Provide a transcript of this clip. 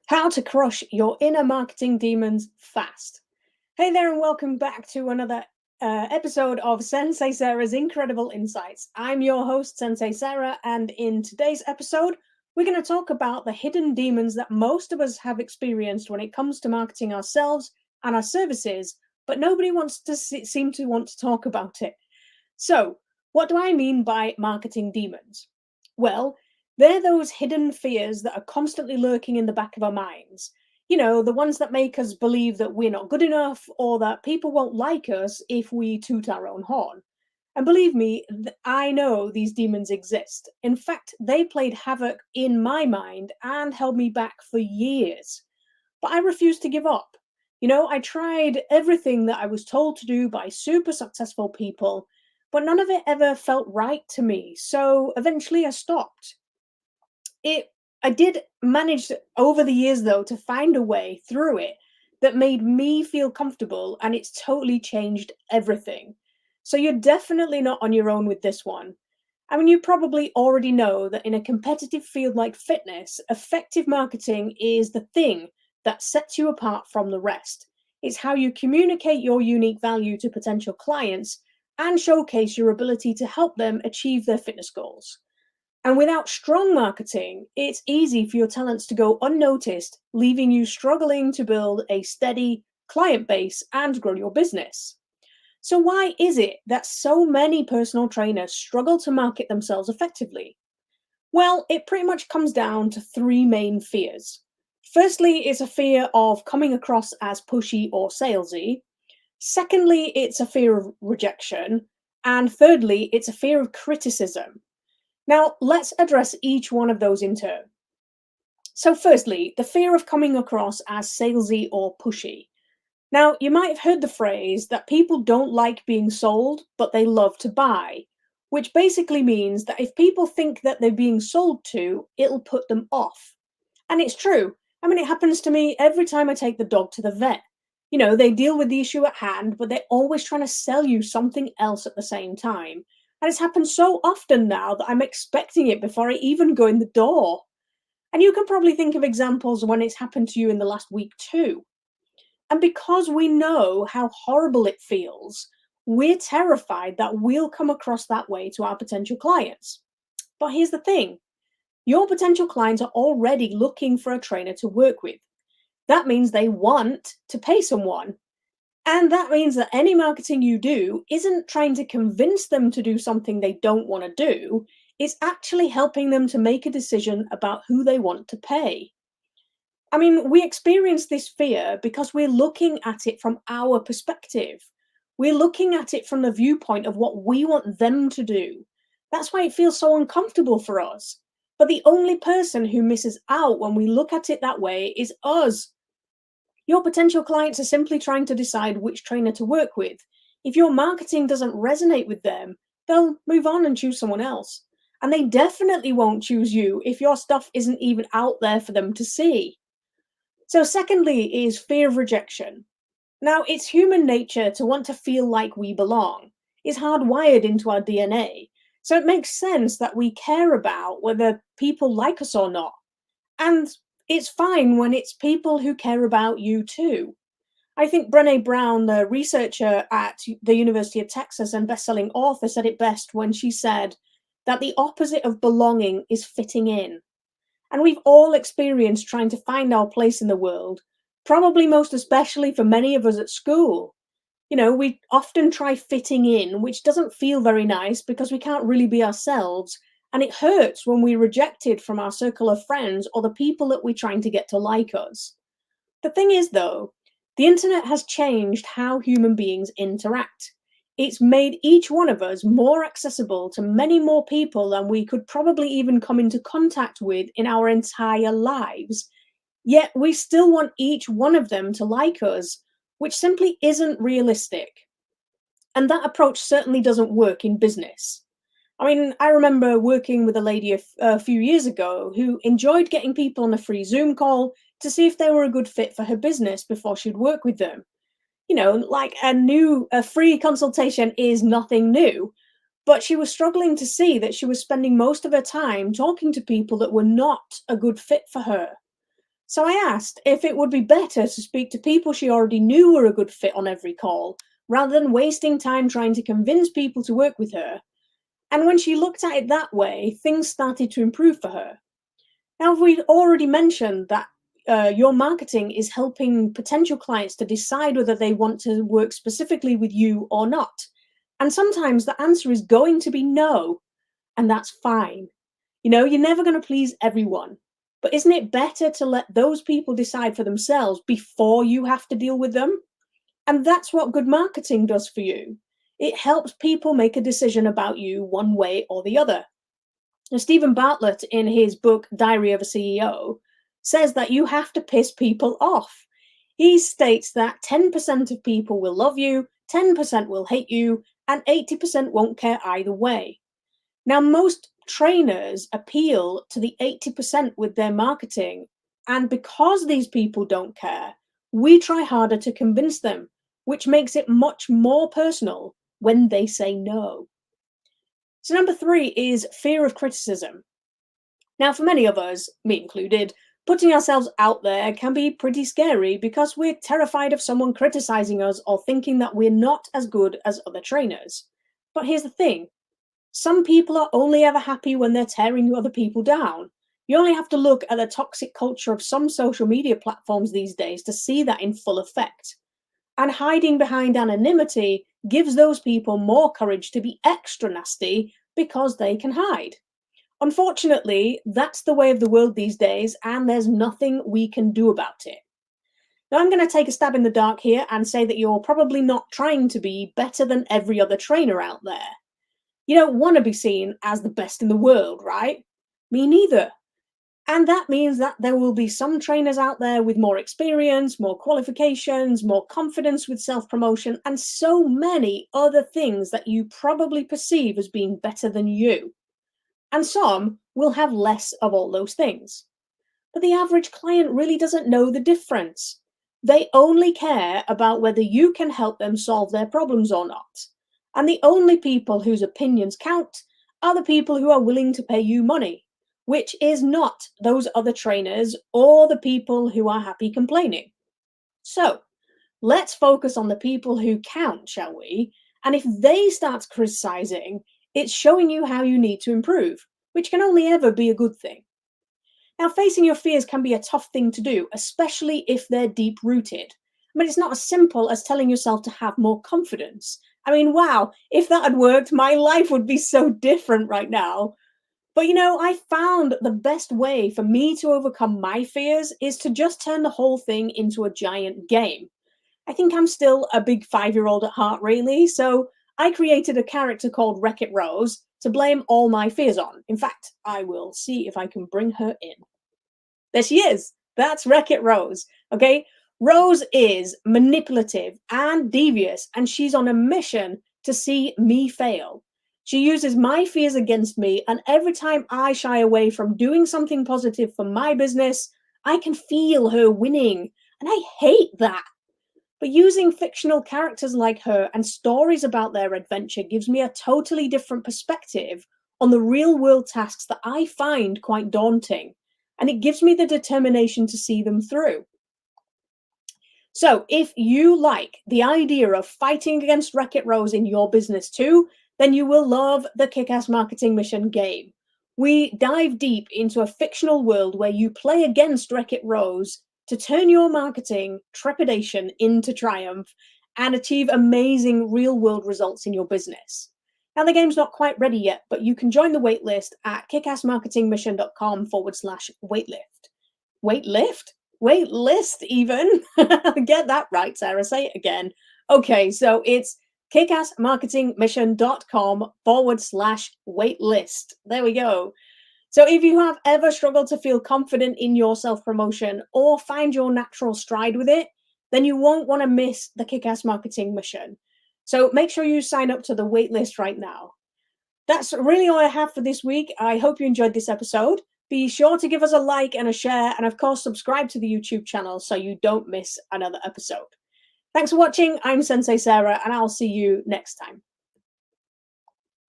How to crush your inner marketing demons fast. Hey there, and welcome back to another episode of Sensei Sarah's Incredible Insights. I'm your host, Sensei Sarah, and in today's episode, we're going to talk about the hidden demons that most of us have experienced when it comes to marketing ourselves and our services, but nobody wants to seem to want to talk about it. So, what do I mean by marketing demons? Well, they're those hidden fears that are constantly lurking in the back of our minds. You know, the ones that make us believe that we're not good enough or that people won't like us if we toot our own horn. And believe me, I know these demons exist. In fact, they played havoc in my mind and held me back for years. But I refused to give up. You know, I tried everything that I was told to do by super successful people, but none of it ever felt right to me. So eventually I stopped. It I did manage over the years though to find a way through it that made me feel comfortable, and it's totally changed everything. So you're definitely not on your own with this one. I mean, you probably already know that in a competitive field like fitness, effective marketing is the thing that sets you apart from the rest. It's how you communicate your unique value to potential clients and showcase your ability to help them achieve their fitness goals. And without strong marketing, it's easy for your talents to go unnoticed, leaving you struggling to build a steady client base and grow your business. So, why is it that so many personal trainers struggle to market themselves effectively? Well, it pretty much comes down to three main fears. Firstly, it's a fear of coming across as pushy or salesy. Secondly, it's a fear of rejection. And thirdly, it's a fear of criticism. Now, let's address each one of those in turn. So, firstly, the fear of coming across as salesy or pushy. Now, you might have heard the phrase that people don't like being sold, but they love to buy, which basically means that if people think that they're being sold to, it'll put them off. And it's true. I mean, it happens to me every time I take the dog to the vet. You know, they deal with the issue at hand, but they're always trying to sell you something else at the same time. And it's happened so often now that I'm expecting it before I even go in the door. And you can probably think of examples when it's happened to you in the last week too. And because we know how horrible it feels, we're terrified that we'll come across that way to our potential clients. But here's the thing, your potential clients are already looking for a trainer to work with. That means they want to pay someone. And that means that any marketing you do isn't trying to convince them to do something they don't want to do, it's actually helping them to make a decision about who they want to pay. I mean, we experience this fear because we're looking at it from our perspective. We're looking at it from the viewpoint of what we want them to do. That's why it feels so uncomfortable for us. But the only person who misses out when we look at it that way is us. Your potential clients are simply trying to decide which trainer to work with. If your marketing doesn't resonate with them, they'll move on and choose someone else. And they definitely won't choose you if your stuff isn't even out there for them to see. So, secondly, is fear of rejection. Now, it's human nature to want to feel like we belong. It's hardwired into our DNA. So, it makes sense that we care about whether people like us or not. And it's fine when it's people who care about you too. I think Brené Brown, the researcher at the University of Texas and best-selling author, said it best when she said that the opposite of belonging is fitting in. And we've all experienced trying to find our place in the world, probably most especially for many of us at school. You know, we often try fitting in, which doesn't feel very nice because we can't really be ourselves. And it hurts when we're rejected from our circle of friends or the people that we're trying to get to like us. The thing is, though, the internet has changed how human beings interact. It's made each one of us more accessible to many more people than we could probably even come into contact with in our entire lives. Yet we still want each one of them to like us, which simply isn't realistic. And that approach certainly doesn't work in business. I mean, I remember working with a lady a few years ago who enjoyed getting people on a free Zoom call to see if they were a good fit for her business before she'd work with them. You know, like a free consultation is nothing new, but she was struggling to see that she was spending most of her time talking to people that were not a good fit for her. So I asked if it would be better to speak to people she already knew were a good fit on every call, rather than wasting time trying to convince people to work with her. And when she looked at it that way, things started to improve for her. Now, we've already mentioned that your marketing is helping potential clients to decide whether they want to work specifically with you or not. And sometimes the answer is going to be no, and that's fine. You're never going to please everyone. But isn't it better to let those people decide for themselves before you have to deal with them? And that's what good marketing does for you. It helps people make a decision about you one way or the other. Now, Stephen Bartlett, in his book Diary of a CEO, says that you have to piss people off. He states that 10% of people will love you, 10% will hate you, and 80% won't care either way. Now, most trainers appeal to the 80% with their marketing, and because these people don't care, we try harder to convince them, which makes it much more personal when they say no. So, number 3 is fear of criticism. Now, for many of us, me included, putting ourselves out there can be pretty scary because we're terrified of someone criticizing us or thinking that we're not as good as other trainers. But here's the thing. Some people are only ever happy when they're tearing other people down. You only have to look at the toxic culture of some social media platforms these days to see that in full effect. And hiding behind anonymity gives those people more courage to be extra nasty because they can hide. Unfortunately, that's the way of the world these days, and there's nothing we can do about it. Now, I'm going to take a stab in the dark here and say that you're probably not trying to be better than every other trainer out there. You don't want to be seen as the best in the world, right? Me neither. And that means that there will be some trainers out there with more experience, more qualifications, more confidence with self-promotion, and so many other things that you probably perceive as being better than you. And some will have less of all those things. But the average client really doesn't know the difference. They only care about whether you can help them solve their problems or not. And the only people whose opinions count are the people who are willing to pay you money, which is not those other trainers or the people who are happy complaining. So let's focus on the people who count, shall we? And if they start criticizing, it's showing you how you need to improve, which can only ever be a good thing. Now, facing your fears can be a tough thing to do, especially if they're deep rooted. But it's not as simple as telling yourself to have more confidence. I mean, wow, if that had worked, my life would be so different right now. But I found the best way for me to overcome my fears is to just turn the whole thing into a giant game. I think I'm still a big 5-year-old at heart, really. So I created a character called Wreck-It Rose to blame all my fears on. In fact, I will see if I can bring her in. There she is. That's Wreck-It Rose. Okay. Rose is manipulative and devious, and she's on a mission to see me fail. She uses my fears against me, and every time I shy away from doing something positive for my business, I can feel her winning. And I hate that. But using fictional characters like her and stories about their adventure gives me a totally different perspective on the real world tasks that I find quite daunting. And it gives me the determination to see them through. So if you like the idea of fighting against Wreck-It Rose in your business too, then you will love the Kick-Ass Marketing Mission game. We dive deep into a fictional world where you play against Wreck-It Rose to turn your marketing trepidation into triumph and achieve amazing real-world results in your business. Now, the game's not quite ready yet, but you can join the waitlist at kickassmarketingmission.com/waitlist. Waitlist? Waitlist, even? Get that right, Sarah. Say it again. Okay, so it's kickassmarketingmission.com/waitlist. There we go. So if you have ever struggled to feel confident in your self-promotion or find your natural stride with it, then you won't want to miss the Kick-Ass Marketing Mission. So make sure you sign up to the waitlist right now. That's really all I have for this week. I hope you enjoyed this episode. Be sure to give us a like and a share, and of course, subscribe to the YouTube channel so you don't miss another episode. Thanks for watching. I'm Sensei Sarah, and I'll see you next time.